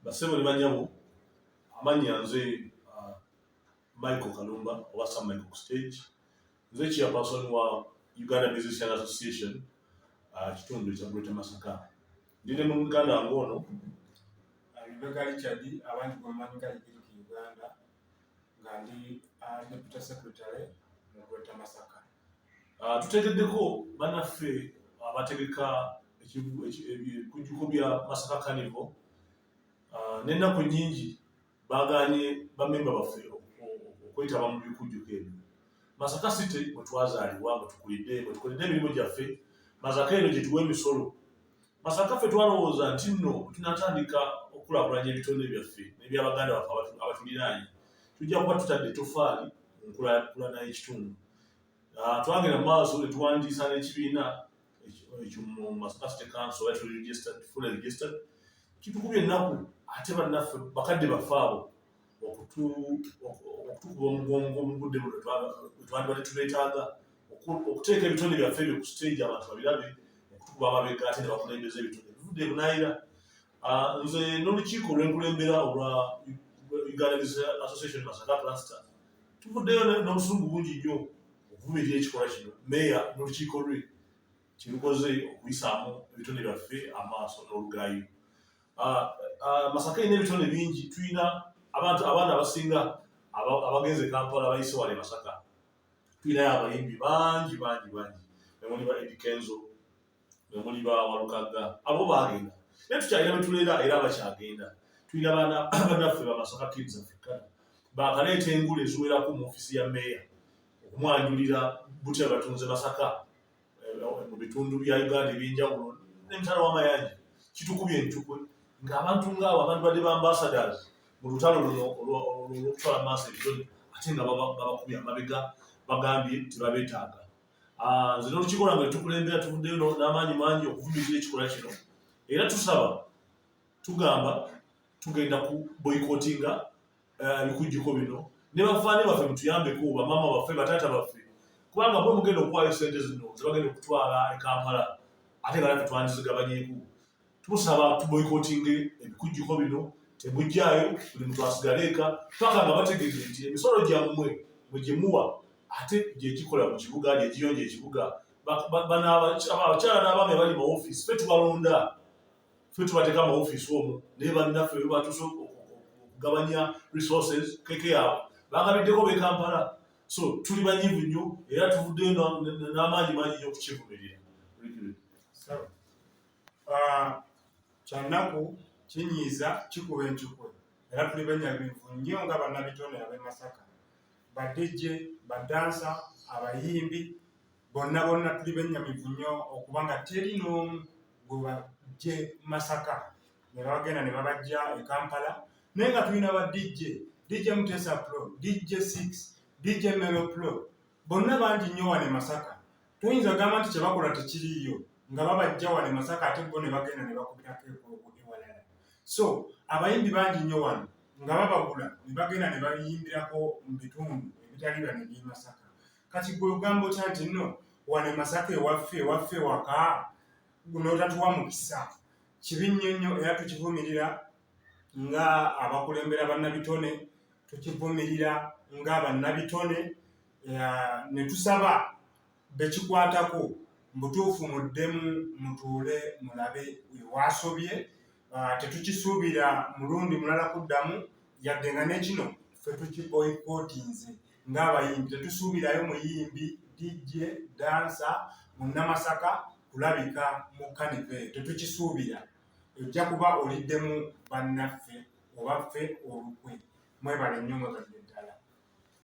Basebo ne banyabo amanya nze Michael Kalumba oba Sam Michael stage nze chairperson wa Uganda Musician Association kitundu kya Greater Masaka ndine mu Uganda ngono Rebecca Richard abandi bamanyi nga Uganda nga ndi deputy secretary mu Greater Masaka. Tutegeddeko banaffe abategeka ekikujjuko bya Masaka Carnival n'ennaku nnyingi baaganye bamemba baffe okwetaba mu bikujjuko ebyo. Masaka City mwe twazaalibwa mwe tukulidde emirimu gyaffe. Masaka eno gye tuwa emisolo. Masaka ffe twalowooza nti nno tunatandika okukulaakulanya ebitonde byaffe n'ebyabaganda baffe abatuliraanye tujja kuba tutadde ettofaali mu nkulaakulana y'ekitundu. Twagenda mu maaso ne tuwandiisa n'ekibiina ekyo mu Masaka City Council fully registered kitukubye ennaku ate bannaffe bakadde baffe abo okutukuba omugongo mu budde buno twandibadde tubeetaaga okuteeka ebitonde byaffe ebyo ku stage abantu babirabe okutukuba amabega ate ne bakulembeza ebitonde bivudde bunaayira. Nze n'olukiiko olw'enkulembera olwa Uganda Musician Association Masaka Cluster tuvuddeyo n'obusungu bungi nnyo okuvumirira ekikolwa kino. Meeya n'olukiiko lwe kirukoze okuyisaamu ebitonde byaffe amaaso n'olugaayo. Masaka erina ebitonde bingi. Tulina abaana abasinga abagenze Kampala abayise wale Masaka. Tulinayo abayimbi bangi. Memuli ba Eddie Kenzo, memuli ba Walukaga, abo baagenda. Naye tukyalina betuleera era abakyagenda. Tulina baana bannaffe ba Masaka Kids Africa baakaleeta engule eziwerako mu ofisi ya meeya okumwanjulira butya batunze Masaka mu bitundu bya Uganda ebyenjawulo n'emitala w'amayanja. Kitukubye entukwe ng'abantu ng'abo abantu badde ba ambassadors mu lutalo luno olw'okutwala maaso ebitonde ate nga babakubye amabega bagambye tebabeetaaga. Nze n'olukiiko lwange tukulembera tuvuddeyo n'amaanyi mangi okuvumirira ekikolwa kino era tusaba tugamba tugenda ku boycottinga ebikujjuko bino ne bafaane baffe mutuyambeko bamaama baffe bataata baffe kubanga bwe mugenda okuwaayo sente zino zebagenda okutwala e Kampala ate nga naffe twandizigabanyeeko. Tusaba tuboycottinge ebikujjuko bino temujjaayo buli muntu asigale eka paka nga bategedde nti emisolo gyammwe mwe gye muwa ate gye gikola mu kibuga gye giyonja ekibuga. Abakyala n'abaami abali mu ofiisi ffe tubalonda ffe tubateeka mu ofiisi omwo naye bannaffe be batuuse okugabanya resources keke yaabwe baagabiddeko b'e Kampala. So tuli banyivu nnyo era tuvuddeyo n'amaanyi mangi nnyo okukivumirira. Kyannaku kinyiiza kikuba enkyukwe era tuli benyabivu nnyo nga bannabitone ab'e Masaka, badejje, badansa, abayimbi bonna tuli bennyamivu nnyo okuba nga teri n'omu gwe bajje Masaka ne bagenda ne babajja e Kampala. Naye nga tulina ba DJ Mutesa Pro, DJ 6, DJ Melo Pro, bonna bangi nnyo wane Masaka. Tuyinza gamba nti kye bakola tekiriiyo nga babajja wane Masaka ate bo ne bagenda ne bakubirako ewalala. So abayimbi bangi nnyo wano nga babagula ne bagenda ne bayimbirako mu bitundu ebitali bya ne Masaka. Kati gwe ogamba otya nti nno wane Masaka ewaffe waka n'otatuwa mukisa. Kibi nnyo era tukivumirira nga abakulembera bannabitone, tukivumirira nga bannabitone ne tusaba bekikwatako mbutuufu muddemu mutuule mulabe ewasobye. Tetukisuubira mulundi mulala kuddamu yadde nga nekino ffe tukiboycottinze ng'abayimbi. Tetusuubirayo muyimbi DJ dansa munnamasaka kulabika mu Carnival, tetukisuubira. Ojja kuba oliddemu bannaffe oba ffe olukwe. Mwebale nnyo mwebale.